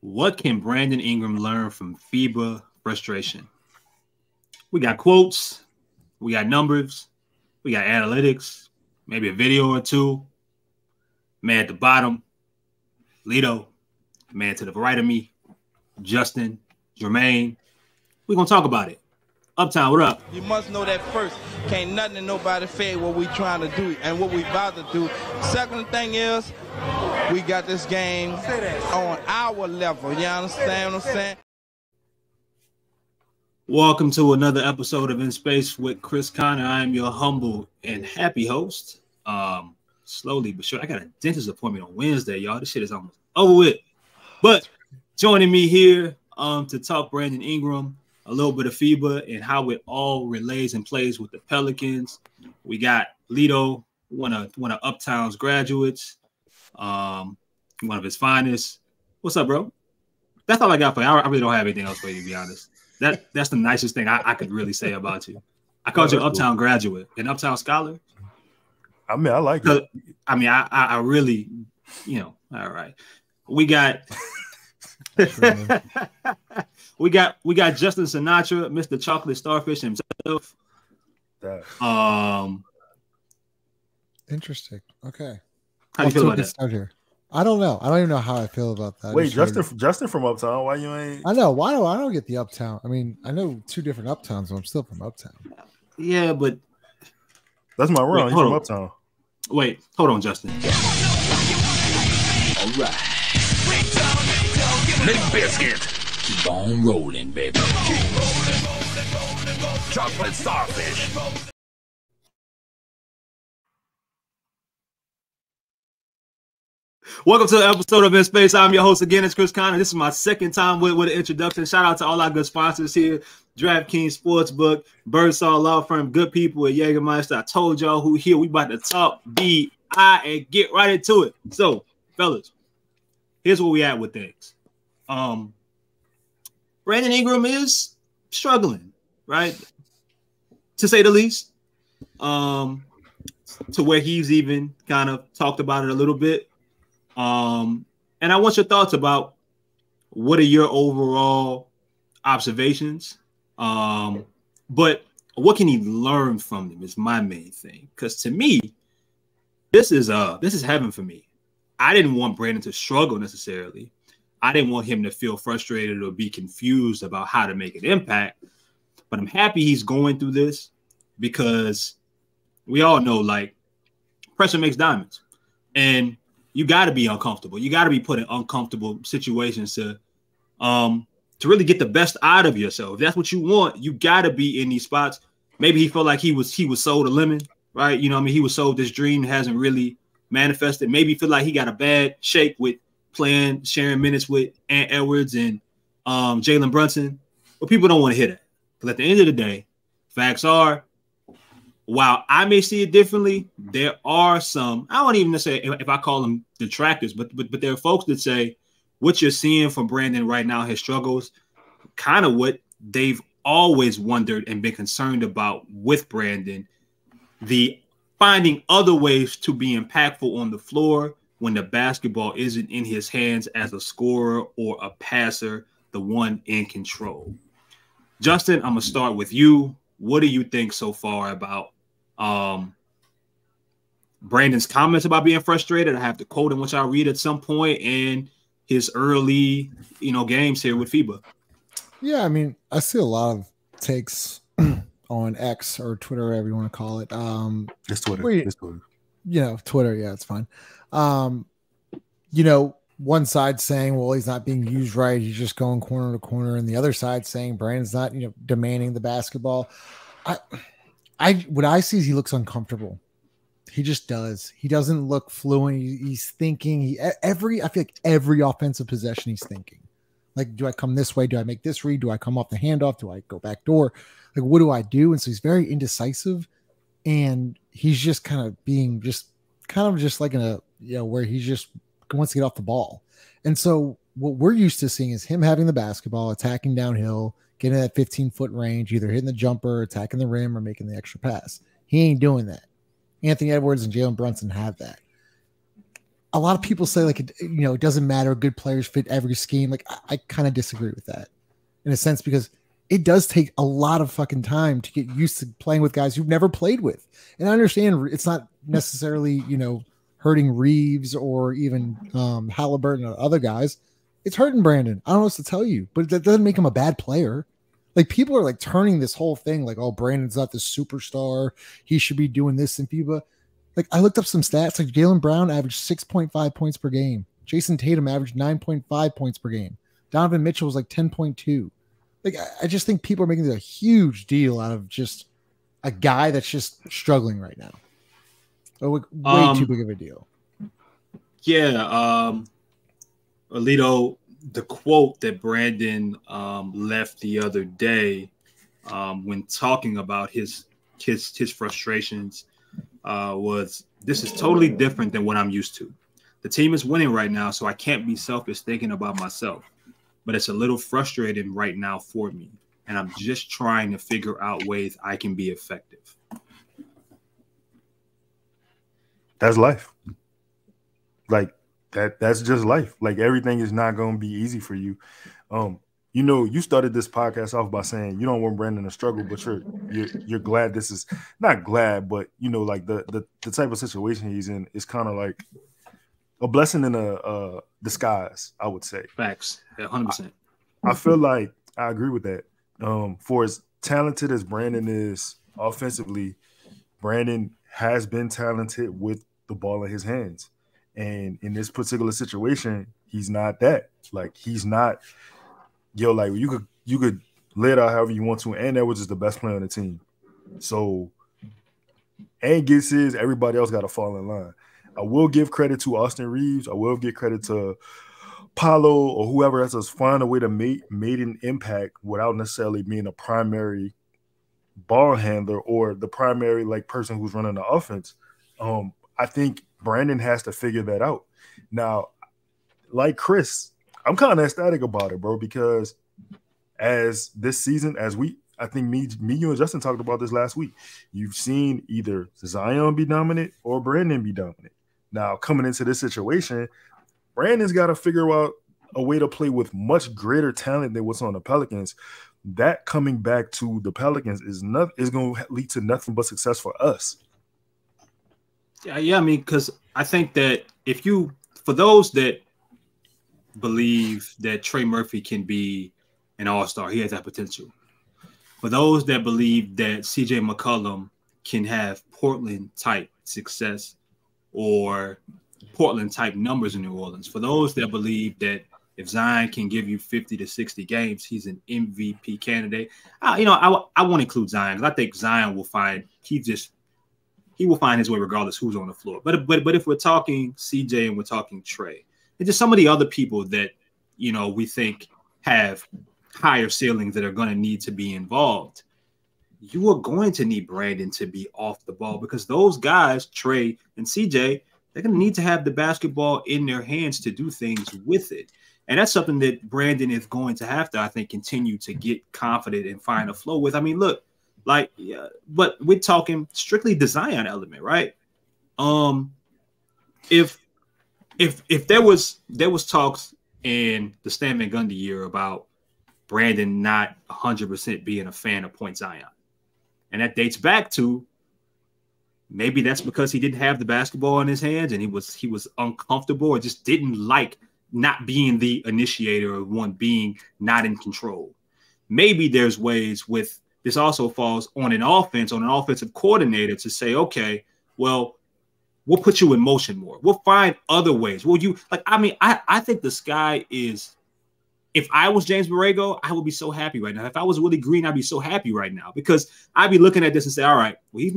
What can Brandon Ingram learn from FIBA frustration? We got quotes, we got numbers, we got analytics, maybe a video or two. Man at the bottom, Lito. Man to the right of me, Justin, Jermaine. We're going to talk about it. Uptown, what up? You must know that first. Can't nothing and nobody fade what we trying to do and what we about to do. Second thing is, we got this game on our level. You understand what I'm saying? Welcome to another episode of In Space with Chris Connor. I am your humble and happy host. Slowly but sure, I got a dentist appointment on Wednesday, y'all. This shit is almost over with. But joining me here to talk Brandon Ingram, a little bit of FIBA and how it all relates and plays with the Pelicans. We got Lito, one of Uptown's graduates, one of his finest. What's up, bro? That's all I got for you. I really don't have anything else for you, to be honest. That's the nicest thing I could really say about you. I called you an Uptown graduate, an Uptown scholar. I mean, I like it. I mean, I really, all right. We got we got Justin Sinatra, Mr. Chocolate Starfish himself. Interesting. Okay. How do you feel about that? Start here. I don't know. I don't even know how I feel about that. Wait, Justin from Uptown. Why you ain't? I know. Why do I don't get the Uptown? I mean, I know two different Uptowns, but I'm still from Uptown. Yeah, but that's my run. He's from Uptown. Wait, hold on, Justin. All right. Limp Biscuit. Keep on rolling, baby. Keep rolling. Chocolate Starfish. Welcome to the episode of In Space. I'm your host again. It's Chris Connor. This is my second time with an introduction. Shout out to all our good sponsors here. DraftKings Sportsbook, Birdsall Law Firm, good people at Jägermeister. I told y'all who here. We about to talk BI and get right into it. So, fellas, here's where we at with things. Brandon Ingram is struggling, right? To say the least. To where he's even kind of talked about it a little bit. And I want your thoughts about what are your overall observations. But what can he learn from them is my main thing. Because to me, this is heaven for me. I didn't want Brandon to struggle necessarily. I didn't want him to feel frustrated or be confused about how to make an impact. But I'm happy he's going through this because we all know, like, pressure makes diamonds. And you got to be uncomfortable. You got to be put in uncomfortable situations to really get the best out of yourself. If that's what you want, you got to be in these spots. Maybe he felt like he was sold a lemon, right? You know what I mean? He was sold this dream, hasn't really manifested. Maybe he feel like he got a bad shake with sharing minutes with Ant Edwards and Jalen Brunson. But people don't want to hear that. Because at the end of the day, facts are, while I may see it differently, there are some, I don't even say if I call them detractors, but there are folks that say what you're seeing from Brandon right now, his struggles, kind of what they've always wondered and been concerned about with Brandon, the finding other ways to be impactful on the floor when the basketball isn't in his hands as a scorer or a passer, the one in control. Justin, I'm going to start with you. What do you think so far about Brandon's comments about being frustrated? I have to quote him, which I'll read at some point, and his early, games here with FIBA. Yeah, I mean, I see a lot of takes on X or Twitter, whatever you want to call it. It's Twitter. Twitter. Twitter. Yeah, it's fine. One side saying, well, he's not being used right. He's just going corner to corner. And the other side saying Brandon's not, demanding the basketball. What I see is he looks uncomfortable. He just does. He doesn't look fluent. He's thinking. I feel like every offensive possession he's thinking. Like, do I come this way? Do I make this read? Do I come off the handoff? Do I go back door? Like, what do I do? And so he's very indecisive, and he's just kind of like in a where he just wants to get off the ball. And so what we're used to seeing is him having the basketball, attacking downhill, getting that 15-foot range, either hitting the jumper, attacking the rim, or making the extra pass. He ain't doing that. Anthony Edwards and Jalen Brunson have that. a lot of people say like, it doesn't matter. Good players fit every scheme. Like I kind of disagree with that in a sense, because it does take a lot of fucking time to get used to playing with guys you've never played with. And I understand it's not necessarily, hurting Reeves or even Halliburton or other guys. It's hurting Brandon. I don't know what to tell you, but that doesn't make him a bad player. Like people are like turning this whole thing like, oh, Brandon's not the superstar. He should be doing this in FIBA. Like I looked up some stats, like Jaylen Brown averaged 6.5 points per game. Jason Tatum averaged 9.5 points per game. Donovan Mitchell was like 10.2. Like, I just think people are making a huge deal out of just a guy that's just struggling right now. Way too big of a deal. Yeah. Lito, the quote that Brandon left the other day when talking about his frustrations was, "This is totally different than what I'm used to. The team is winning right now, so I can't be selfish thinking about myself. But it's a little frustrating right now for me, and I'm just trying to figure out ways I can be effective." That's life. Like that's just life. Like everything is not going to be easy for you. You started this podcast off by saying you don't want Brandon to struggle, but you're glad this is not glad, but like the type of situation he's in is kind of like a blessing in a disguise, I would say. Facts. 100%. I feel like I agree with that. For as talented as Brandon is offensively, Brandon has been talented with the ball in his hands. And in this particular situation, he's not that. Like he's not, like you could lay it out however you want to, and Edwards is the best player on the team. So, and gets his, everybody else got to fall in line. I will give credit to Austin Reeves. I will give credit to Paulo or whoever else has found a way to made an impact without necessarily being a primary ball handler or the primary person who's running the offense. I think Brandon has to figure that out. Now, like Chris, I'm kind of ecstatic about it, bro, because as this season, I think me, you, and Justin talked about this last week. You've seen either Zion be dominant or Brandon be dominant. Now, coming into this situation, Brandon's got to figure out a way to play with much greater talent than what's on the Pelicans. That coming back to the Pelicans is going to lead to nothing but success for us. Yeah. I mean, because I think that for those that believe that Trey Murphy can be an all-star, he has that potential. For those that believe that CJ McCollum can have Portland-type success or Portland-type numbers in New Orleans, for those that believe that if Zion can give you 50 to 60 games, he's an MVP candidate. I want to include Zion because I think Zion will find he will find his way regardless who's on the floor. But if we're talking CJ and we're talking Trey, and just some of the other people that we think have higher ceilings that are going to need to be involved, you are going to need Brandon to be off the ball because those guys, Trey and CJ, they're going to need to have the basketball in their hands to do things with it. And that's something that Brandon is going to have to, I think, continue to get confident and find a flow with. I mean, look, but we're talking strictly the Zion element, right? If there was talks in the Stan Van Gundy year about Brandon not 100% being a fan of Point Zion, and that dates back to maybe that's because he didn't have the basketball in his hands and he was uncomfortable or just didn't like not being the initiator or one being not in control. Maybe there's ways with this also falls on an offensive coordinator to say, okay, well, we'll put you in motion more. We'll find other ways. I think the sky is, if I was James Borrego, I would be so happy right now. If I was Willie Green, I'd be so happy right now because I'd be looking at this and say, all right, well, he's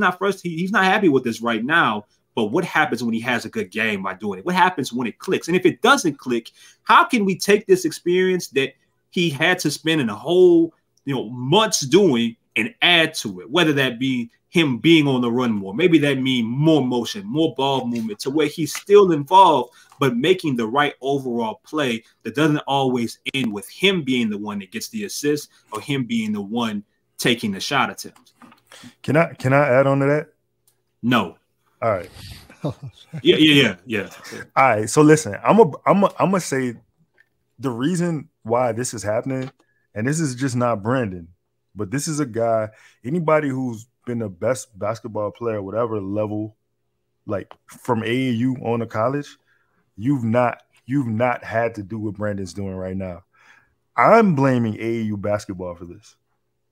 not happy with this right now, but what happens when he has a good game by doing it? What happens when it clicks? And if it doesn't click, how can we take this experience that he had to spend in a whole, months doing and add to it, whether that be him being on the run more, maybe that mean more motion, more ball movement to where he's still involved, but making the right overall play that doesn't always end with him being the one that gets the assist or him being the one taking the shot attempt. Can I add on to that? No. All right. Yeah. All right, so listen, I'm gonna say the reason why this is happening, and this is just not Brandon, but this is a guy. Anybody who's been the best basketball player, whatever level, like from AAU on to college, you've not had to do what Brandon's doing right now. I'm blaming AAU basketball for this.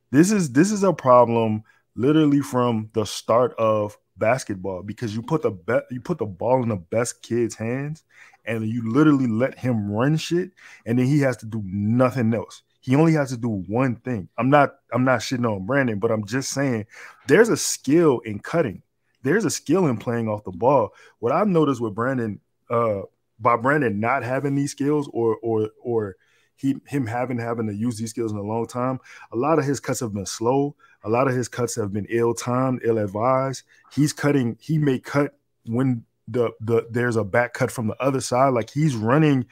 This is a problem literally from the start of basketball, because you put the ball in the best kid's hands and you literally let him run shit, and then he has to do nothing else. He only has to do one thing. I'm not shitting on Brandon, but I'm just saying there's a skill in cutting. There's a skill in playing off the ball. What I've noticed with Brandon, by Brandon not having these skills, or him having to use these skills in a long time, a lot of his cuts have been slow. A lot of his cuts have been ill-timed, ill-advised. He may cut when there's a back cut from the other side. Like he's running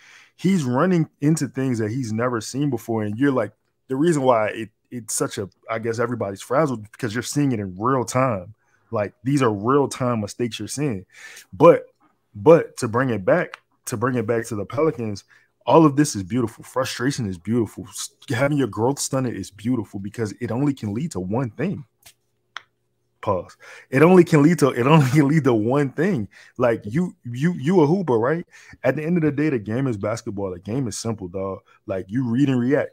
into things that he's never seen before. And you're like, the reason why it's such a, I guess everybody's frazzled, because you're seeing it in real time. Like these are real time mistakes you're seeing. But to bring it back to the Pelicans, all of this is beautiful. Frustration is beautiful. Having your growth stunted is beautiful, because it only can lead to one thing. Pause. It only can lead to one thing. Like you a hooper, right? At the end of the day, the game is basketball. The game is simple, dog. Like you read and react.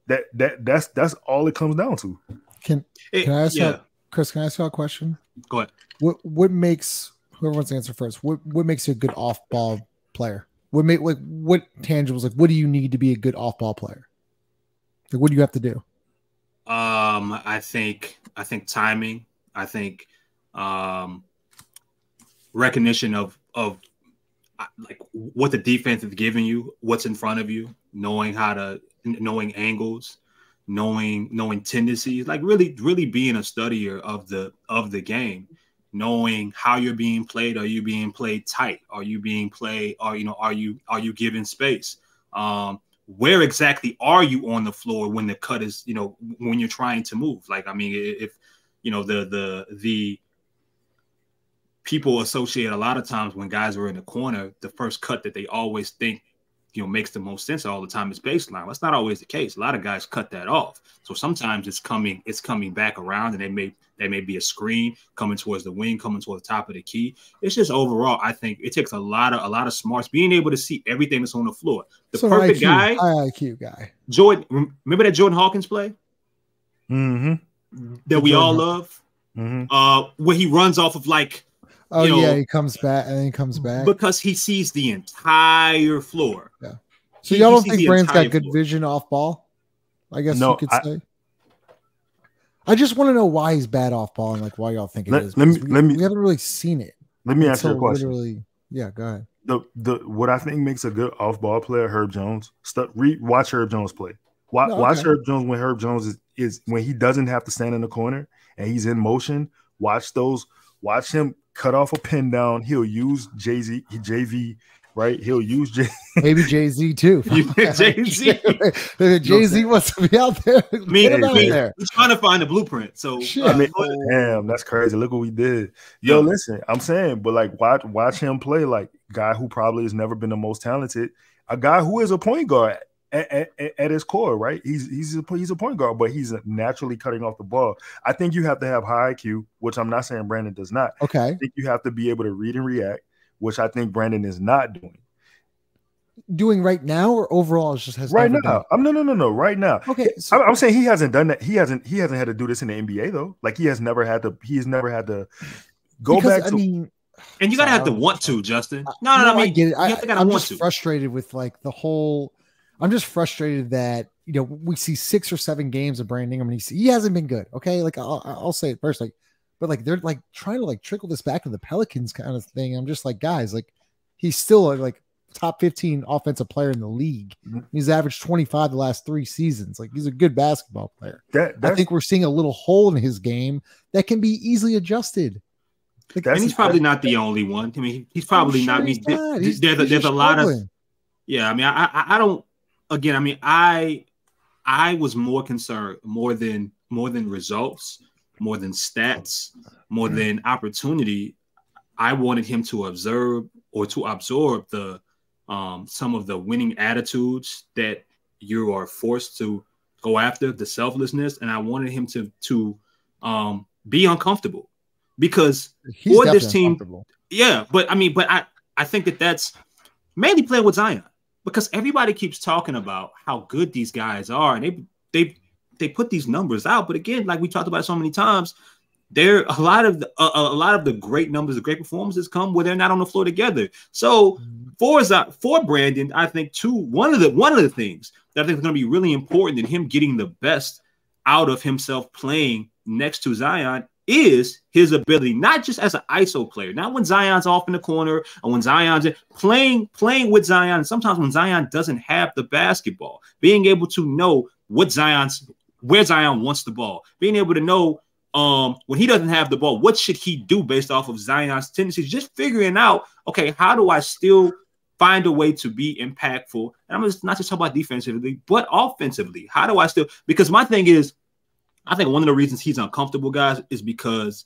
That's all it comes down to. Can I ask you, Chris? Can I ask you a question? Go ahead. What makes, whoever wants to answer first? What makes you a good off ball player? What tangibles? Like, what do you need to be a good off ball player? Like, what do you have to do? I think timing. I think recognition of like what the defense is giving you, what's in front of you, knowing angles, knowing tendencies, like really being a studier of the game, knowing how you're being played. Are you being played tight? Are you being played? Are you given space? Where exactly are you on the floor when the cut is, when you're trying to move? Like, I mean, if the people associate a lot of times when guys are in the corner, the first cut that they always think, makes the most sense all the time is baseline. That's not always the case. A lot of guys cut that off. So sometimes it's coming back around, and they may be a screen coming towards the wing, coming towards the top of the key. It's just overall, I think it takes a lot of smarts, being able to see everything that's on the floor. The perfect guy, high IQ guy. Jordan, remember that Jordan Hawkins play? Mm-hmm. That we all love? Mm-hmm. Where he runs off of like, he comes back and then he comes back because he sees the entire floor. Yeah. So y'all don't think Brand's got good vision off ball? I guess you could say. I just want to know why he's bad off ball, and like why y'all think it is. We haven't really seen it. Let me ask you a question. Go ahead. What I think makes a good off ball player, Herb Jones. Watch Herb Jones play. Watch Herb Jones when Herb Jones is when he doesn't have to stand in the corner and he's in motion. Watch him cut off a pin down. He'll use JV, right? He'll use maybe Jay-Z too. Jay-Z. Jay-Z wants to be out there. He's trying to find a blueprint. So damn, that's crazy. Look what we did. Yo, listen, I'm saying, but like watch him play like guy who probably has never been the most talented, a guy who is a point guard at his core, right? He's a point guard, but he's naturally cutting off the ball. I think you have to have high IQ, which I'm not saying Brandon does not. Okay. I think you have to be able to read and react, which I think Brandon is not doing right now, or overall is just has right now. No, right now. Okay, so, I'm saying he hasn't done that. He hasn't had to do this in the NBA though. Like he has never had to go back to. I mean, and you gotta have to want to, Justin. No, I mean, I get it. I'm just frustrated with like the whole. I'm just frustrated that we see 6 or 7 games of Brandon Ingram, and he hasn't been good. Okay, like I'll say it first, like, but like they're like trying to like trickle this back to the Pelicans kind of thing. I'm just like, guys, like he's still like top 15 offensive player in the league. He's averaged 25 the last 3 seasons. Like he's a good basketball player. I think we're seeing a little hole in his game that can be easily adjusted. Like, and he's probably not the only one. I mean, he's probably not. There's a lot of. Yeah, I mean, I don't. Again, I mean, I was more concerned more than results, more than stats, more than opportunity. I wanted him to observe or to absorb the some of the winning attitudes that you are forced to go after, the selflessness, and I wanted him to be uncomfortable because He's for this definitely team, uncomfortable. yeah. But I think that's mainly playing with Zion because everybody keeps talking about how good these guys are, and they put these numbers out. But again, like we talked about so many times, there a lot of the great numbers, the great performances come where they're not on the floor together. So for Brandon, I think one of the things that I think is going to be really important in him getting the best out of himself playing next to Zion is his ability, not just as an ISO player, not when Zion's off in the corner or when Zion's playing with Zion. And sometimes when Zion doesn't have the basketball, being able to know where Zion wants the ball, being able to know when he doesn't have the ball, what should he do based off of Zion's tendencies, just figuring out, okay, how do I still find a way to be impactful? And I'm not just talking about defensively, but offensively. How do I still, because my thing is, I think one of the reasons he's uncomfortable, guys, is because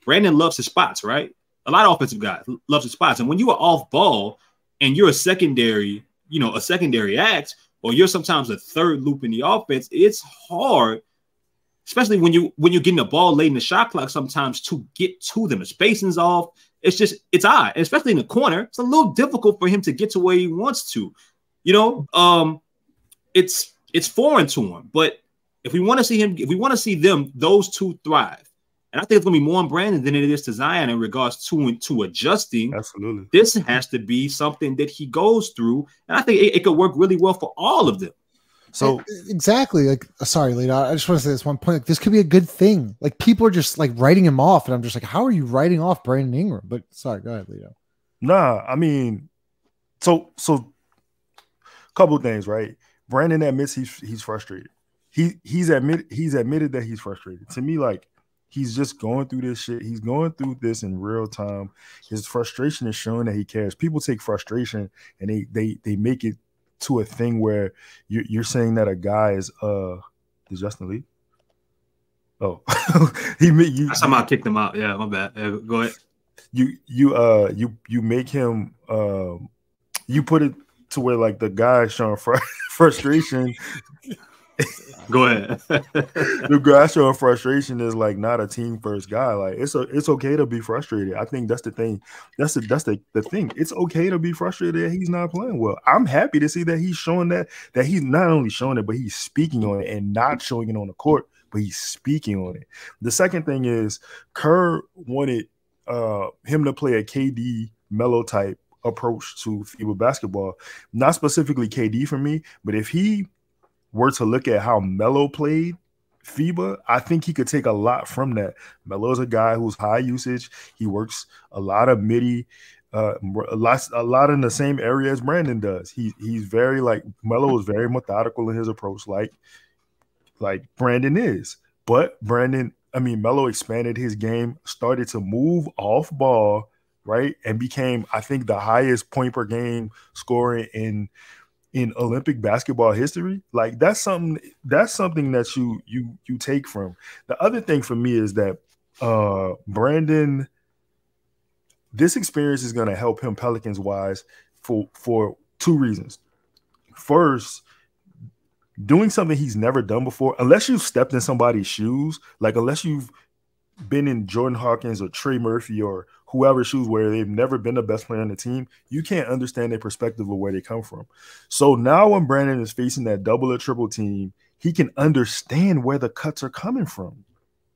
Brandon loves his spots, right? A lot of offensive guys loves his spots. And when you are off ball and you're a secondary act, or you're sometimes a third loop in the offense, it's hard, especially when you're getting the ball late in the shot clock sometimes to get to them. The spacing's off. It's odd, and especially in the corner. It's a little difficult for him to get to where he wants to. It's foreign to him. But if we want to see those two thrive, and I think it's going to be more on Brandon than it is to Zion in regards to adjusting. Absolutely. This has to be something that he goes through, and I think it could work really well for all of them. So exactly, like, sorry, Lito, I just want to say this one point. Like, this could be a good thing. Like, people are just like writing him off, and I'm just like, how are you writing off Brandon Ingram? But sorry, go ahead, Lito. Nah, I mean, so couple of things, right? Brandon admits he's frustrated. He's admitted that he's frustrated. To me, like, he's just going through this shit. He's going through this in real time. His frustration is showing that he cares. People take frustration and they make it to a thing where you're saying that a guy is Justin Lee? Oh, I somehow kicked him out. Yeah, my bad. Go ahead. You make him you put it to where like the guy showing frustration. Go ahead. The guy showing frustration is like not a team first guy. Like it's okay to be frustrated. I think that's the thing. That's the thing. It's okay to be frustrated that he's not playing well. I'm happy to see that he's showing that he's not only showing it, but he's speaking on it and not showing it on the court, but he's speaking on it. The second thing is Kerr wanted him to play a KD Melo type approach to FIBA basketball. Not specifically KD for me, but if he were to look at how Melo played FIBA, I think he could take a lot from that. Melo's a guy who's high usage. He works a lot of midi, a lot in the same area as Brandon does. He's very like Melo is very methodical in his approach, like Brandon is. But Melo expanded his game, started to move off ball, right, and became, I think, the highest point per game scorer in Olympic basketball history. Like that's something that you take from. The other thing for me is that Brandon, this experience is going to help him Pelicans wise for two reasons. First, doing something he's never done before, unless you've stepped in somebody's shoes, like unless you've been in Jordan Hawkins or Trey Murphy or whoever's shoes where they've never been the best player on the team, you can't understand their perspective of where they come from. So now when Brandon is facing that double or triple team, he can understand where the cuts are coming from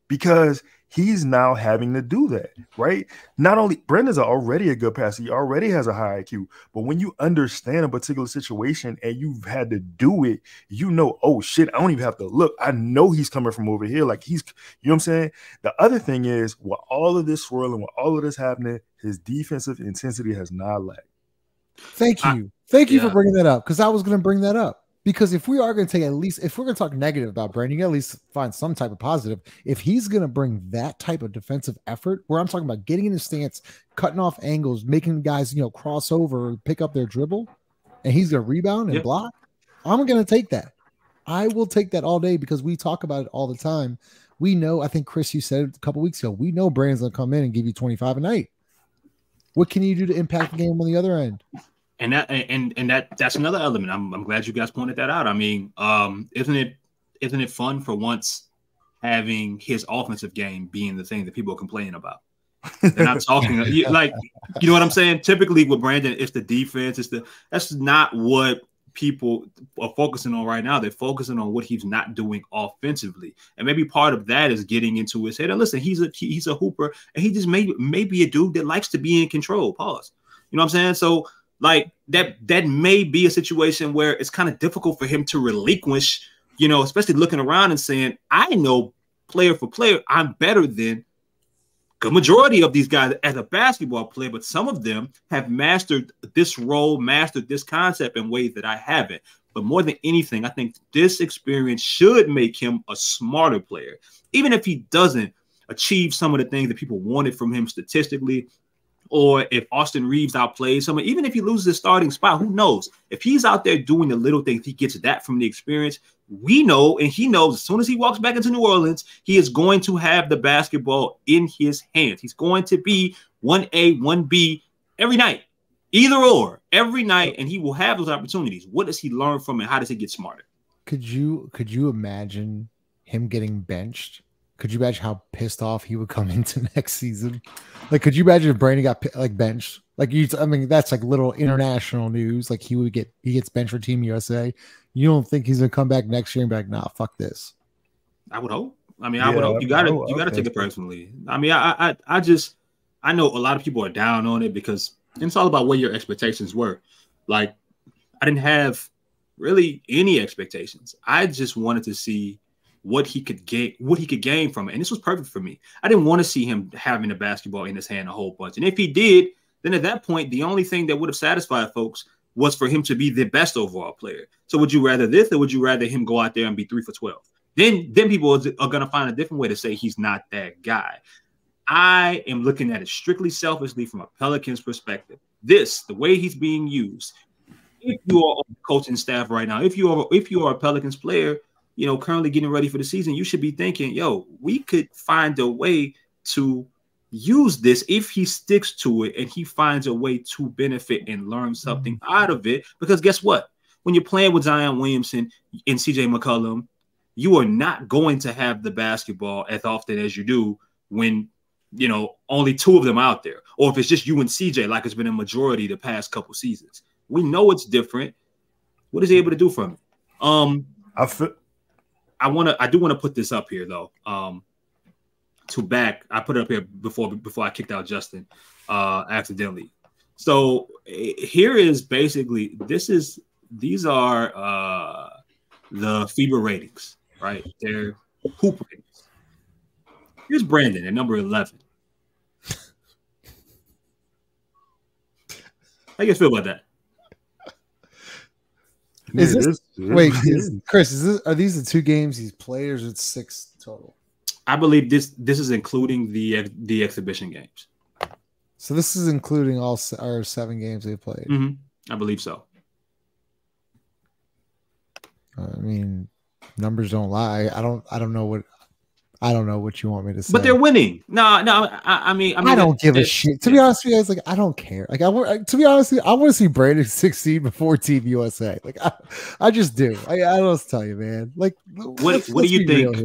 because he's now having to do that, right? Not only Brandon's already a good passer, he already has a high IQ, but when you understand a particular situation and you've had to do it, you know, oh shit, I don't even have to look. I know he's coming from over here. Like you know what I'm saying? The other thing is, with all of this swirling, with all of this happening, his defensive intensity has not lagged. Thank you. Thank you for bringing that up, because I was going to bring that up. Because if we are going to take if we're going to talk negative about Brandon, you got to at least find some type of positive. If he's going to bring that type of defensive effort, where I'm talking about getting in his stance, cutting off angles, making guys, cross over, pick up their dribble, and he's going to rebound and block, I'm going to take that. I will take that all day because we talk about it all the time. We know, I think, Chris, you said it a couple weeks ago, we know Brandon's going to come in and give you 25 a night. What can you do to impact the game on the other end? And that's another element. I'm glad you guys pointed that out. I mean, isn't it fun for once having his offensive game being the thing that people are complaining about? They're not talking like, you know what I'm saying? Typically with Brandon, it's the defense. That's not what people are focusing on right now. They're focusing on what he's not doing offensively, and maybe part of that is getting into his head. And listen, he's a hooper, and he just may be a dude that likes to be in control. Pause. You know what I'm saying? So like that may be a situation where it's kind of difficult for him to relinquish. You know, especially looking around and saying, I know player for player, I'm better than the majority of these guys as a basketball player, but some of them have mastered this role, mastered this concept in ways that I haven't. But more than anything, I think this experience should make him a smarter player. Even if he doesn't achieve some of the things that people wanted from him statistically, or if Austin Reeves outplays someone, even if he loses his starting spot, who knows? If he's out there doing the little things, he gets that from the experience. We know, and he knows as soon as he walks back into New Orleans, he is going to have the basketball in his hands. He's going to be 1A, 1B every night, either or, every night, and he will have those opportunities. What does he learn from it? How does he get smarter? Could you imagine him getting benched? Could you imagine how pissed off he would come into next season? Like, could you imagine if Brandon got like benched? Like, I mean, that's like little international news. Like, he gets benched for Team USA. You don't think he's gonna come back next year and be like, nah, fuck this? I would hope. I mean, I would hope. You gotta take it personally. I mean, I know a lot of people are down on it because it's all about what your expectations were. Like, I didn't have really any expectations. I just wanted to see what he could gain from it. And this was perfect for me. I didn't want to see him having the basketball in his hand a whole bunch. And if he did, then at that point, the only thing that would have satisfied folks was for him to be the best overall player. So would you rather this, or would you rather him go out there and be 3 for 12? Then people are going to find a different way to say he's not that guy. I am looking at it strictly selfishly from a Pelicans perspective. The way he's being used, if you are on the coaching staff right now, if you are a Pelicans player, you know, currently getting ready for the season, you should be thinking, yo, we could find a way to use this if he sticks to it and he finds a way to benefit and learn something out of it. Because guess what? When you're playing with Zion Williamson and CJ McCollum, you are not going to have the basketball as often as you do when, you know, only 2 of them out there. Or if it's just you and CJ, like it's been a majority the past couple seasons. We know it's different. What is he able to do from it? I do want to put this up here though. I put it up here before I kicked out Justin accidentally. So here is basically these are the FIBA ratings, right? They're hoop ratings. Here's Brandon at number 11. How you guys feel about that? Chris, are these the 2 games he's played, or is it 6 total? I believe this is including the exhibition games. So this is including all our 7 games they played. I believe so. I mean, numbers don't lie. I don't know what you want me to say. But they're winning. No. I mean, I don't give a shit. To be honest with you guys, like, I don't care. Like, to be honest with you, I want to see Brandon succeed before Team USA. Like, I just do. I don't know what to tell you, man. Like, what do you think?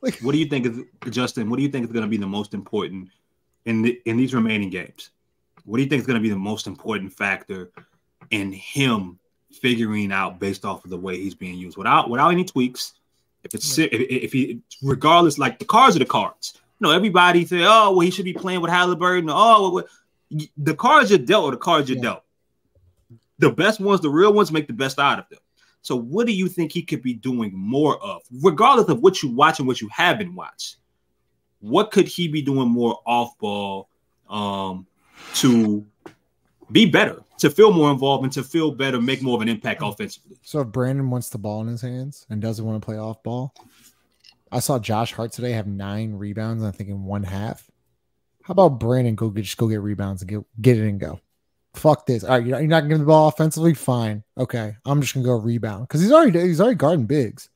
Like, what do you think is Justin? What do you think is going to be the most important in these remaining games? What do you think is going to be the most important factor in him figuring out based off of the way he's being used without any tweaks? If he regardless, like the cards are the cards. You know, everybody say, oh, well, he should be playing with Halliburton. Oh, the cards you're dealt or the cards you're dealt. The best ones, the real ones, make the best out of them. So what do you think he could be doing more of, regardless of what you watch and what you haven't watched? What could he be doing more off ball to be better, to feel more involved, and to feel better, make more of an impact offensively? So if Brandon wants the ball in his hands and doesn't want to play off ball, I saw Josh Hart today have 9 rebounds, I think in 1 half. How about Brandon go get rebounds and get it and go? Fuck this. All right, you're not giving the ball offensively? Fine. Okay. I'm just gonna go rebound. Because he's already guarding bigs.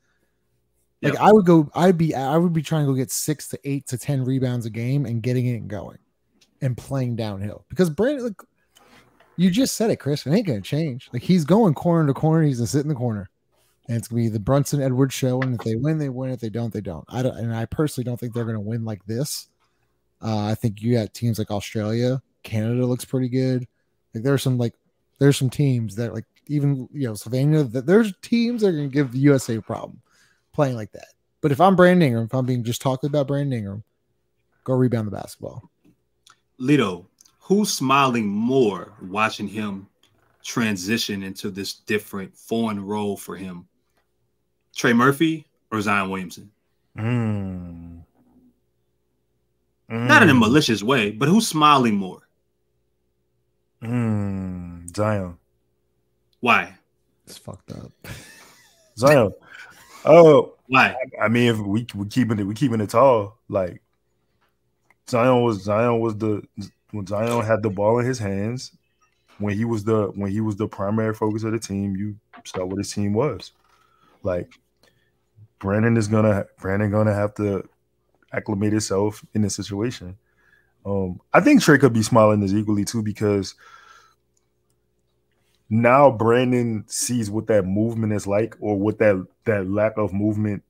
Like, I would be trying to go get 6 to 8 to 10 rebounds a game and getting it and going. and playing downhill. Because Brandon, like, you just said it, Chris. It ain't gonna change. Like, he's going corner to corner. He's gonna sit in the corner, and it's gonna be the Brunson Edwards show. And if they win, they win. If they don't, they don't. And I personally don't think they're gonna win like this. I think you got teams like Australia, Canada looks pretty good. Like there's some teams that, like, even, you know, Slovenia, that there's teams that are gonna give the USA a problem playing like that. But if I'm Brandon Ingram, if I'm being just talking about Brandon Ingram, go rebound the basketball. Lito, who's smiling more watching him transition into this different foreign role for him? Trey Murphy or Zion Williamson? Not in a malicious way, but who's smiling more? Zion. Why? It's fucked up. Zion. Oh, why? I mean, if we keeping it tall. Like Zion when Zion had the ball in his hands, when he was the primary focus of the team, you saw what his team was. Like Brandon gonna have to acclimate himself in this situation. I think Trey could be smiling as equally too, because now Brandon sees what that movement is like, or what that lack of movement,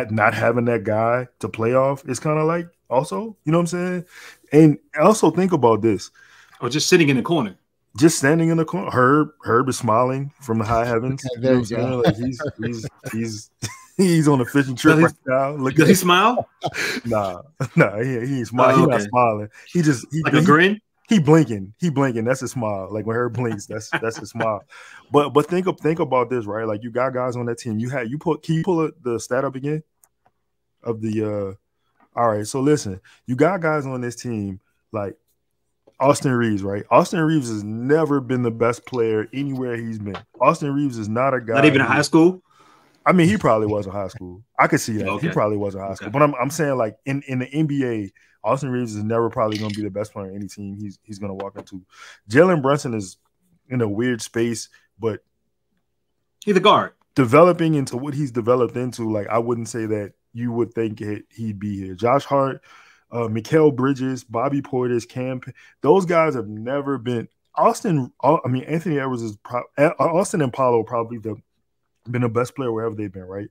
not having that guy to play off is kind of like. Also, you know what I'm saying? And also think about this. Or just sitting in the corner. Just standing in the corner. Herb is smiling from the high heavens. You know what I'm saying? Like he's on a fishing trip right now. Does he smile? Nah, he ain't smiling. He's not smiling. He like a grin? He blinking. That's a smile. Like when Herb blinks, that's a smile. But think about this, right? Like you got guys on that team. Can you pull the stat up again of the all right, so listen, you got guys on this team like Austin Reeves, right? Austin Reeves has never been the best player anywhere he's been. Austin Reeves is not a guy. Not even in high school? I mean, he probably was in high school. I could see that. Okay. He probably was in high school. But I'm saying, like, in the NBA, Austin Reeves is never probably going to be the best player on any team he's going to walk into. Jalen Brunson is in a weird space, but he's a guard. Developing into what he's developed into, like, I wouldn't say that you would think he'd be here. Josh Hart, Mikal Bridges, Bobby Portis, Cam, those guys have never been. Anthony Edwards is Austin and Paolo probably been the best player wherever they've been, right?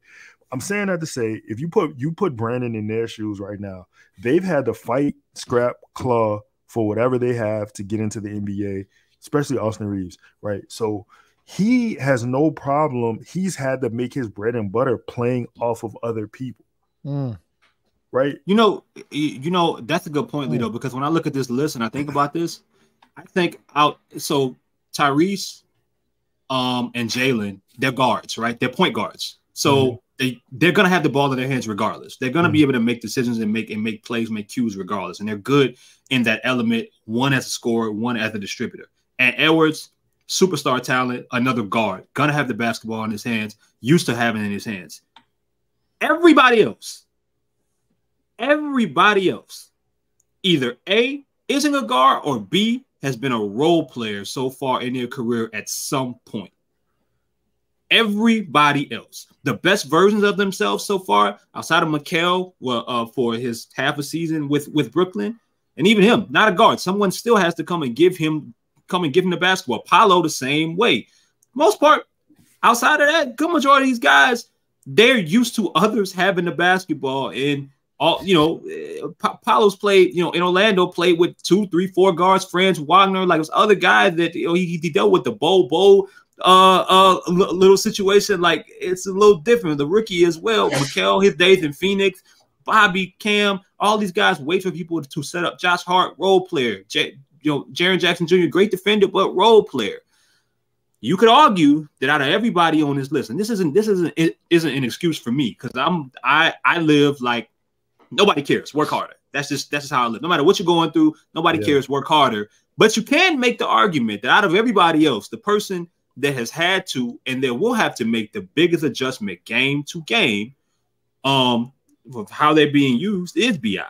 I'm saying that to say, if you put Brandon in their shoes right now, they've had to fight, scrap, claw for whatever they have to get into the NBA, especially Austin Reeves, right? So he has no problem. He's had to make his bread and butter playing off of other people. Right? You know, that's a good point, Lito, because when I look at this list and I think about this, I think so Tyrese and Jalen, they're guards, right? They're point guards. So they're gonna have the ball in their hands regardless. They're gonna be able to make decisions and make plays, make cues regardless. And they're good in that element, one as a scorer, one as a distributor. And Edwards, superstar talent, another guard, gonna have the basketball in his hands, used to having it in his hands. Everybody else, either A, isn't a guard, or B, has been a role player so far in their career at some point. Everybody else, the best versions of themselves so far, outside of Mikal, for his half a season with Brooklyn, and even him, not a guard. Someone still has to come and give him the basketball. Paolo the same way. Most part, outside of that, good majority of these guys, they're used to others having the basketball. And all, Paolo's played, in Orlando, played with 2, 3, 4 guards, Franz Wagner, like those other guys that he dealt with the Bo little situation. Like it's a little different. The rookie as well. Mikal, his days in Phoenix, Bobby, Cam, all these guys wait for people to set up. Josh Hart, role player. Jaren Jackson Jr., great defender, but role player. You could argue that out of everybody on this list, and this isn't an excuse for me, because I live like nobody cares. Work harder. That's just how I live. No matter what you're going through, nobody cares. Work harder. But you can make the argument that out of everybody else, the person that has had to and that will have to make the biggest adjustment game to game, of how they're being used is BI.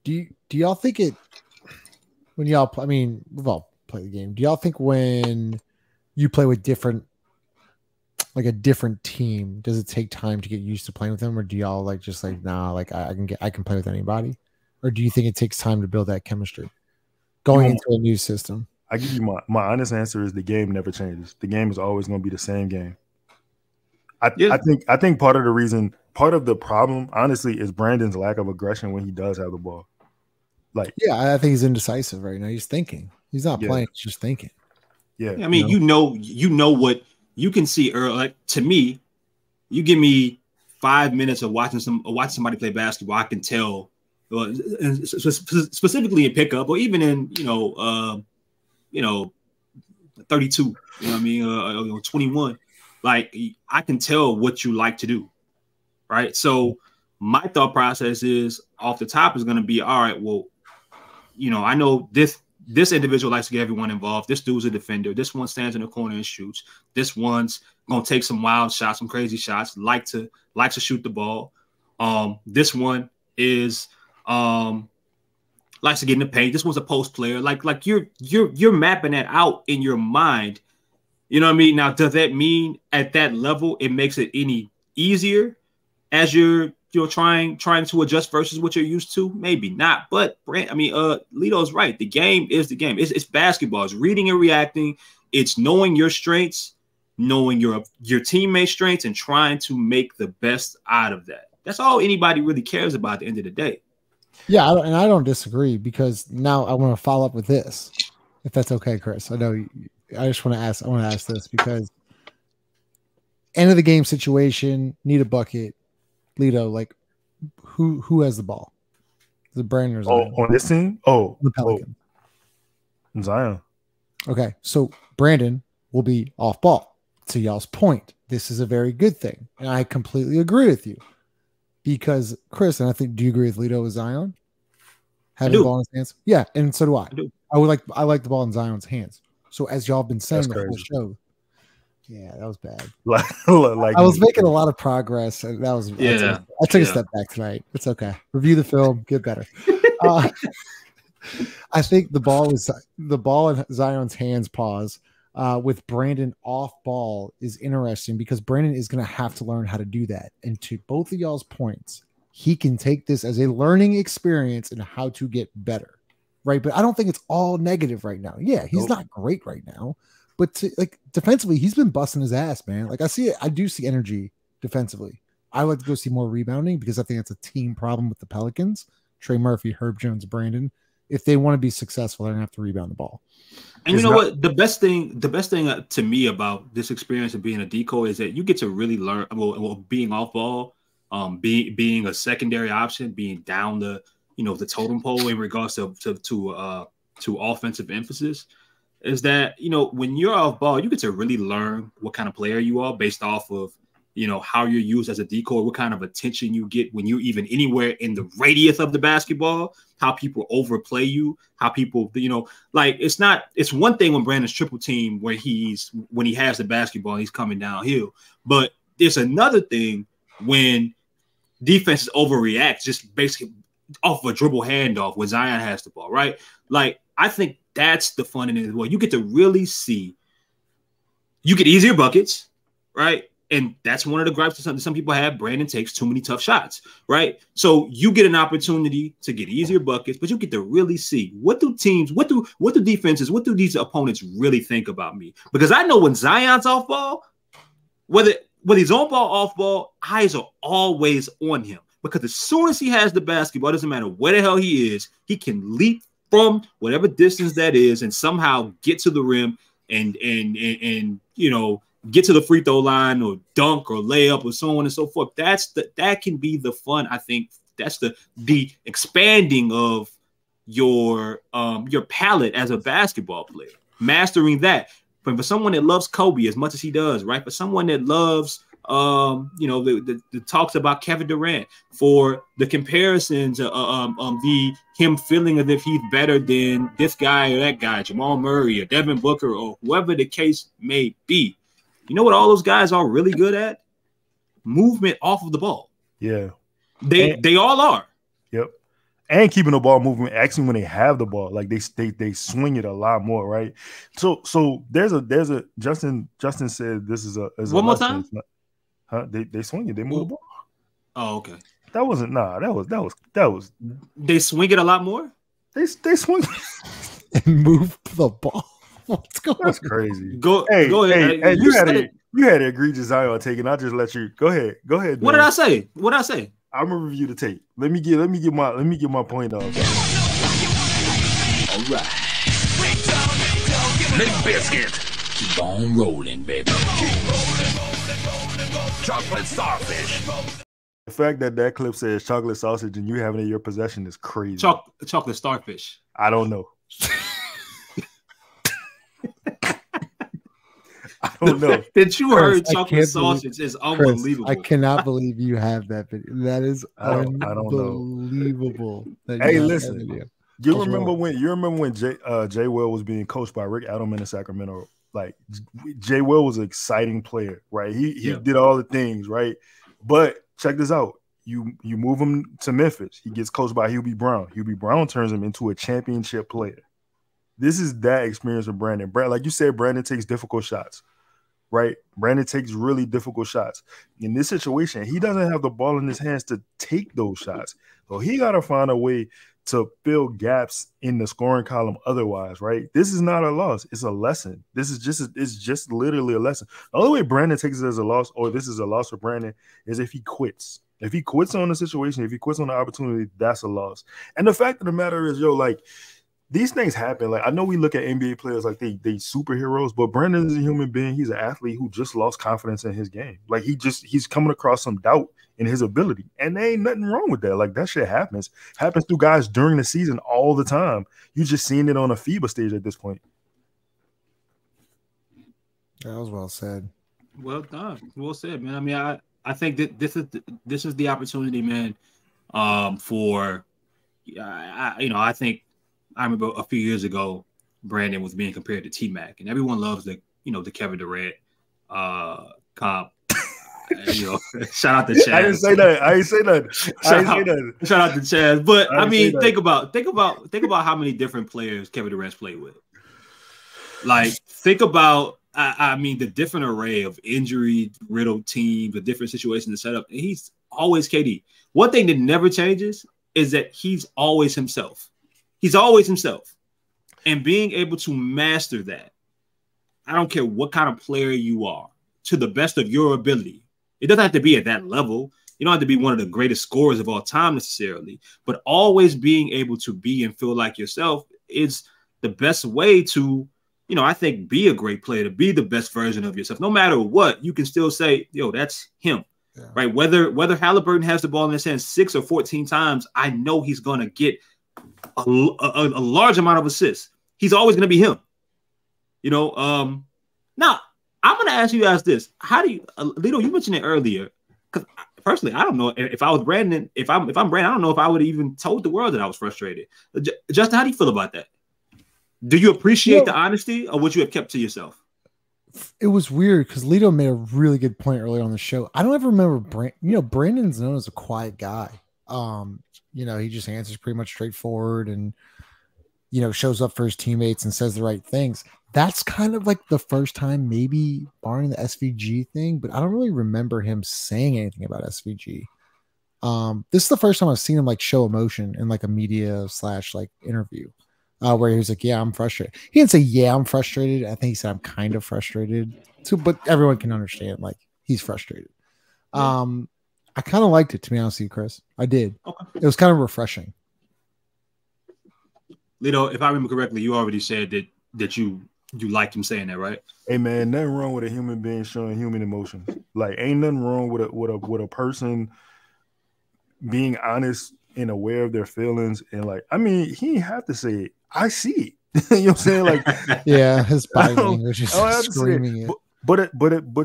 Do y'all think it when y'all? I mean, we've all played the game. Do y'all think when you play with a different team, does it take time to get used to playing with them, or do y'all just nah, I can play with anybody? or do you think it takes time to build that chemistry going into a new system? I give you my honest answer is the game never changes. The game is always going to be the same game. I think part of the problem, honestly, is Brandon's lack of aggression when he does have the ball. Like, yeah, I think he's indecisive right now. He's thinking. He's not playing. He's just thinking. Yeah, I mean, you know what you can see early. Like, to me, you give me 5 minutes of watching somebody play basketball, I can tell. Specifically in pickup, or even in 32. You know what I mean? 21. Like, I can tell what you like to do, right? So my thought process is off the top is going to be, all right, well, I know this individual likes to get everyone involved. This dude's a defender. This one stands in the corner and shoots. This one's going to take some wild shots, some crazy shots, likes to shoot the ball. This one is likes to get in the paint. This one's a post player. Like you're mapping that out in your mind. You know what I mean? Now, does that mean at that level it makes it any easier as you're trying to adjust versus what you're used to? Maybe not. But Lito's right. The game is the game. It's basketball. It's reading and reacting. It's knowing your strengths, knowing your teammates' strengths, and trying to make the best out of that. That's all anybody really cares about at the end of the day. Yeah, I don't disagree, because now I want to follow up with this, if that's okay, Chris. I know I just want to ask this, because end of the game situation, need a bucket. Lito, like, who has the ball? The Brandon or Zion? On this team? The Pelicans. Zion. Okay, so Brandon will be off ball. To y'all's point, this is a very good thing, and I completely agree with you. Because Chris, and I think, do you agree with Lito with Zion having the ball in his hands? Yeah, and so do I. I like the ball in Zion's hands. So as y'all have been saying the whole show, yeah, that was bad. I was making a lot of progress, and that was I took a step back tonight. It's okay. Review the film, get better. I think the ball in Zion's hands. Pause. With Brandon off ball is interesting, because Brandon is going to have to learn how to do that. And to both of y'all's points, he can take this as a learning experience and how to get better, right? But I don't think it's all negative right now. Yeah, he's not great right now, but defensively, he's been busting his ass, man. Like, I do see energy defensively. I like to go see more rebounding, because I think that's a team problem with the Pelicans. Trey Murphy, Herb Jones, Brandon. If they want to be successful, they're going to have to rebound the ball. And you know what? The best thing to me about this experience of being a decoy is that you get to really learn. Well, being off ball, being a secondary option, being down the totem pole in regards to offensive emphasis, is that when you're off ball, you get to really learn what kind of player you are based off of how you're used as a decoy, what kind of attention you get when you're even anywhere in the radius of the basketball, how people overplay you, how people, it's one thing when Brandon's triple team when he has the basketball and he's coming downhill, but there's another thing when defenses overreact just basically off a dribble handoff when Zion has the ball, right? Like, I think that's the fun in it as well. You get to really see, you get easier buckets, right? And that's one of the gripes that some people have. Brandon takes too many tough shots, right? So you get an opportunity to get easier buckets, but you get to really see what do defenses, what do these opponents really think about me? Because I know when Zion's off ball, whether he's on ball, off ball, eyes are always on him. Because as soon as he has the basketball, it doesn't matter where the hell he is, he can leap from whatever distance that is and somehow get to the rim and get to the free throw line or dunk or layup or so on and so forth. That can be the fun. I think that's the expanding of your palette as a basketball player, mastering that. But for someone that loves Kobe as much as he does, right? For someone that loves the talks about Kevin Durant, for the comparisons, him feeling as if he's better than this guy or that guy, Jamal Murray or Devin Booker or whoever the case may be. You know what all those guys are really good at? Movement off of the ball. Yeah. They all are. Yep. And keeping the ball moving, actually, when they have the ball, like they swing it a lot more, right? So there's a Justin said this is a one more time. They swing it, they move the ball. Oh, okay. That wasn't that was They swing it a lot more. they swung. And move the ball. What's going That's on? crazy. Go Hey, ahead. hey, you had said a it. you had an egregious Zion take, and I just let you go ahead. Go ahead. What man. did I say? What did I say? I'm gonna review the tape. Let me get my point off. All right. Limp Biscuit. Keep on rolling, baby. Chocolate Starfish. The fact that clip says chocolate sausage and you have it in your possession is crazy. Chocolate starfish. I don't know. I don't know. That you Chris, heard I chocolate can't sausage is Chris, unbelievable. I cannot believe you have that video. That is I don't know. unbelievable. That you Hey, have that listen. video. You remember when Jay Will was being coached by Rick Adelman in Sacramento? Like Jay Will was an exciting player, right? He did all the things, right? But check this out. You move him to Memphis. He gets coached by Hubie Brown. Hubie Brown turns him into a championship player. This is that experience with Brandon. Like you said, Brandon takes difficult shots, right? Brandon takes really difficult shots. In this situation, he doesn't have the ball in his hands to take those shots. So he got to find a way to fill gaps in the scoring column otherwise, right? This is not a loss. It's a lesson. It's just literally a lesson. The only way Brandon takes it as a loss, or this is a loss for Brandon, is if he quits. If he quits on the situation, if he quits on the opportunity, that's a loss. And the fact of the matter is, like, these things happen. Like, I know we look at NBA players like they superheroes, but Brandon is a human being. He's an athlete who just lost confidence in his game. Like, he's coming across some doubt in his ability. And there ain't nothing wrong with that. Like, that shit happens through guys during the season all the time. You're just seeing it on a FIBA stage at this point. That was well said. Well done. Well said, man. I mean, I think that this is the opportunity, man. For I think I remember a few years ago, Brandon was being compared to T-Mac, and everyone loves the Kevin Durant comp. Shout out to Chaz. I didn't say that. Shout out to Chaz. But I mean, think about how many different players Kevin Durant's played with. Like, think about I mean the different array of injury riddled teams, the different situations to set up. And he's always KD. One thing that never changes is that he's always himself. He's always himself. And being able to master that, I don't care what kind of player you are, to the best of your ability. It doesn't have to be at that level. You don't have to be one of the greatest scorers of all time necessarily, but always being able to be and feel like yourself is the best way to, I think, be a great player, to be the best version of yourself. No matter what, you can still say, that's him, right? Whether Halliburton has the ball in his hands 6 or 14 times, I know he's going to get a large amount of assists. He's always going to be him, Now, I'm going to ask you guys this. How do you, Lito, you mentioned it earlier, because personally, I don't know if I was Brandon, if I'm Brandon, I don't know if I would have even told the world that I was frustrated. Justin, how do you feel about that? Do you appreciate the honesty, or would you have kept to yourself? It was weird because Lito made a really good point earlier on the show. I don't ever remember Brandon's known as a quiet guy. He just answers pretty much straightforward and, shows up for his teammates and says the right things. That's kind of like the first time, maybe barring the SVG thing, but I don't really remember him saying anything about SVG. This is the first time I've seen him like show emotion in like a media / like interview. Where he was like, yeah, I'm frustrated. He didn't say, yeah, I'm frustrated. I think he said, I'm kind of frustrated too, but everyone can understand, like, he's frustrated. I kind of liked it, to be honest with you, Chris. I did. Okay. It was kind of refreshing. Lito, if I remember correctly, you already said that you liked him saying that, right? Hey man, nothing wrong with a human being showing human emotions. Like, ain't nothing wrong with a person being honest and aware of their feelings. And like, I mean, he didn't have to say it. I see it. You know what I'm saying? Like, yeah, his body language is screaming it. But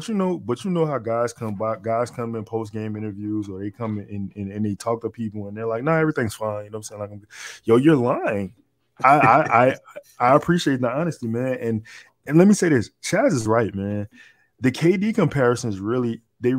you know how guys come in post game interviews, or they come in and they talk to people and they're like, nah, everything's fine. You know what I'm saying? Like, you're lying. I appreciate the honesty, man. And let me say this, Chaz is right, man. The KD comparisons really did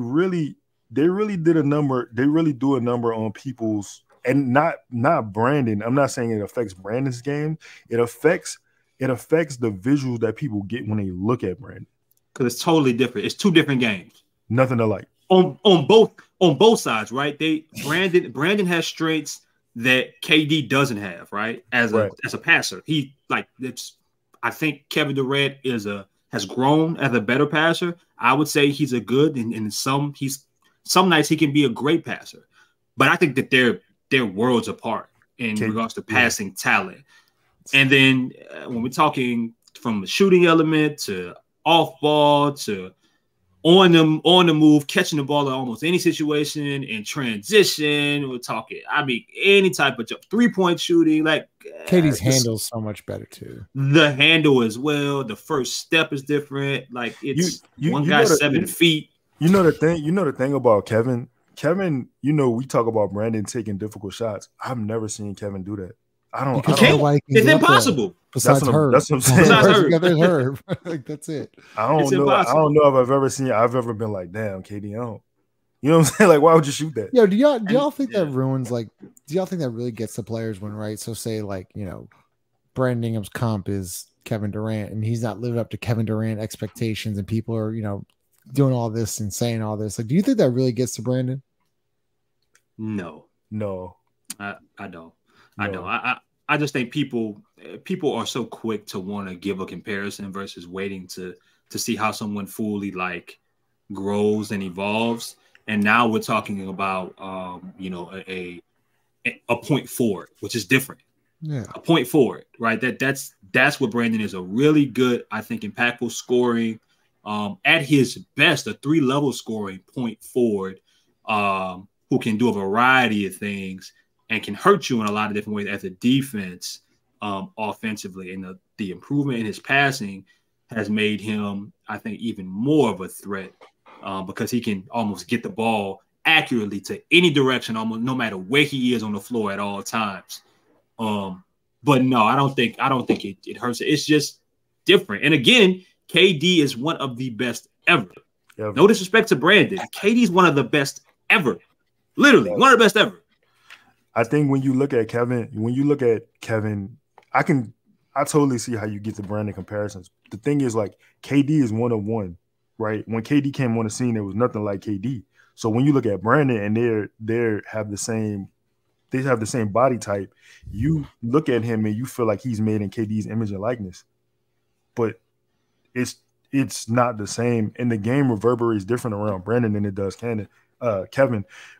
a number. They really do a number on people's, and not Brandon. I'm not saying it affects Brandon's game. It affects the visuals that people get when they look at Brandon. Because it's totally different. It's two different games. Nothing alike. on both sides, right? Brandon has strengths that KD doesn't have, right? As a passer, I think Kevin Durant has grown as a better passer. I would say he's a good, and some nights he can be a great passer, but I think that they're worlds apart in regards to passing talent. And then when we're talking from the shooting element to off ball to on the move, catching the ball in almost any situation, in transition, we're talking, I mean, any type of 3-point shooting, like KD's handle is so much better too. The handle as well. The first step is different. Like it's one guy's 7 feet. You know the thing about Kevin. Kevin, we talk about Brandon taking difficult shots. I've never seen Kevin do that. I don't know. It's impossible. Besides her. That's what I'm saying. Besides her. Like, that's it. I don't know if I've ever been like, damn, KD, I don't. You know what I'm saying? Like, why would you shoot that? Yo, do y'all think that ruins, like, do y'all think that really gets the players when, right? So say, like, Brandon Ingram's comp is Kevin Durant, and he's not living up to Kevin Durant expectations, and people are, doing all this and saying all this. Like, do you think that really gets to Brandon? No. I don't. No. I know. I just think people are so quick to want to give a comparison versus waiting to see how someone fully like grows and evolves. And now we're talking about a point forward, which is different. Yeah, a point forward, right? That's what Brandon is, a really good, I think, impactful scoring. At his best, a 3-level scoring point forward, who can do a variety of things and can hurt you in a lot of different ways as a defense, offensively. And the improvement in his passing has made him, I think, even more of a threat, because he can almost get the ball accurately to any direction, almost no matter where he is on the floor at all times. But no, I don't think it hurts. It's just different. And again, KD is one of the best ever. No disrespect to Brandon. KD is one of the best ever. Literally, one of the best ever. I think when you look at Kevin, I totally see how you get to Brandon comparisons. The thing is, like, KD is one of one, right? When KD came on the scene, there was nothing like KD. So when you look at Brandon and they have the same body type, you look at him and you feel like he's made in KD's image and likeness. But it's not the same. And the game reverberates different around Brandon than it does Kevin.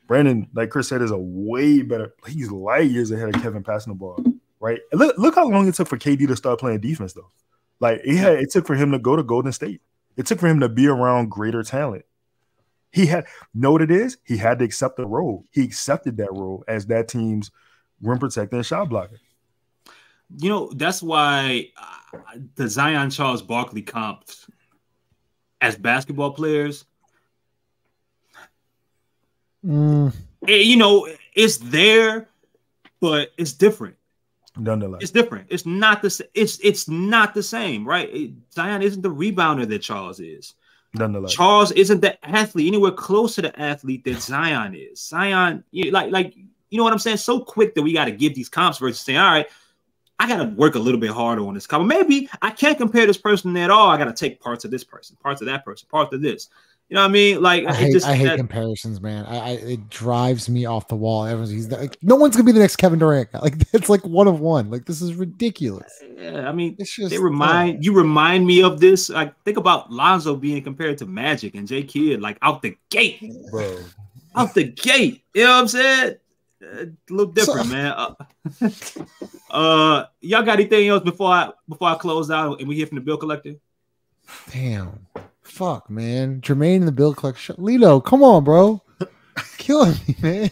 Brandon, like Chris said, is a way better. He's light years ahead of Kevin passing the ball, right? Look how long it took for KD to start playing defense, though. Like it took for him to go to Golden State. It took for him to be around greater talent. He had what it is. He had to accept the role. He accepted that role as that team's rim protector and shot blocker. That's why the Zion Charles Barkley comps as basketball players, it's there, but it's different. Nonetheless, it's different. It's not the. It's not the same, right? Zion isn't the rebounder that Charles is. Nonetheless, Charles isn't the athlete anywhere close to the athlete that Zion is. Zion, like you know what I'm saying? So quick that we got to give these comps versus saying, all right, I got to work a little bit harder on this comp. Maybe I can't compare this person at all. I got to take parts of this person, parts of that person, parts of this. You know what I mean? Like I hate comparisons, man. It drives me off the wall. He's like, no one's gonna be the next Kevin Durant. Like it's like one of one. Like this is ridiculous. Yeah, I mean, it's just you remind me of this. I think about Lonzo being compared to Magic and J Kidd, like out the gate, bro. Out the gate. You know what I'm saying? A little different, man. Y'all got anything else before I close out and we hear from the bill collector? Damn. Fuck, man. Jermaine and the bill collector. Lito, come on, bro. Killing me, man.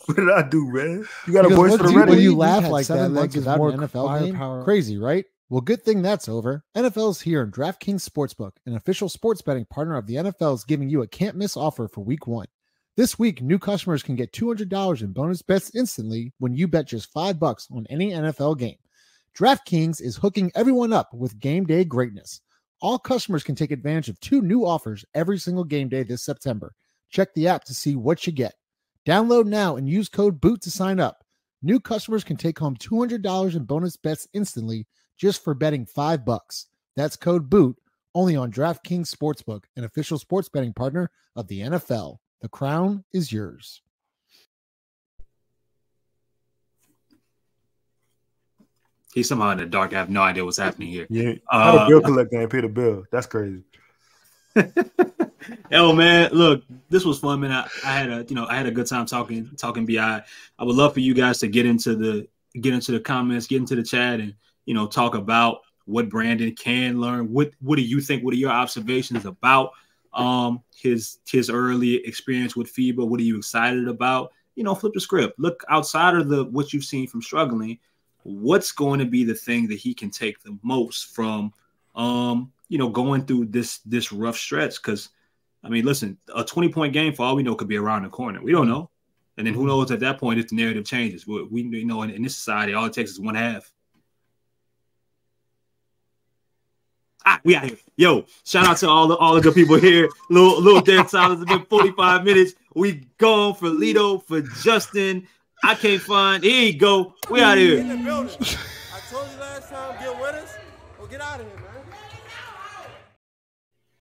What did I do, man? You got a voice for the When ready. you laugh like that, like is without more an NFL game? Crazy, right? Well, good thing that's over. NFL's here, and DraftKings Sportsbook, an official sports betting partner of the NFL, is giving you a can't-miss offer for Week 1. This week, new customers can get $200 in bonus bets instantly when you bet just $5 on any NFL game. DraftKings is hooking everyone up with game day greatness. All customers can take advantage of 2 new offers every single game day this September. Check the app to see what you get. Download now and use code BOOT to sign up. New customers can take home $200 in bonus bets instantly just for betting $5. That's code BOOT only on DraftKings Sportsbook, an official sports betting partner of the NFL. The crown is yours. He's somehow in the dark. I have no idea what's happening here. Yeah, how the bill collector ain't pay the bill? That's crazy. Yo, man, look, this was fun, man. I had a good time talking BI. I would love for you guys to get into the comments, get into the chat, and talk about what Brandon can learn. What do you think? What are your observations about his early experience with FIBA? What are you excited about? Flip the script. Look outside of what you've seen from struggling. What's going to be the thing that he can take the most from going through this rough stretch? Because I mean, listen, a 20-point game for all we know could be around the corner. We don't know. And then who knows at that point if the narrative changes. We know in this society, all it takes is one half. We out here. Yo, shout out to all the good people here. Little dead silence. It's been 45 minutes. We gone for Lito, for Justin. I can't find. Here you go. We out here. In the building. I told you last time.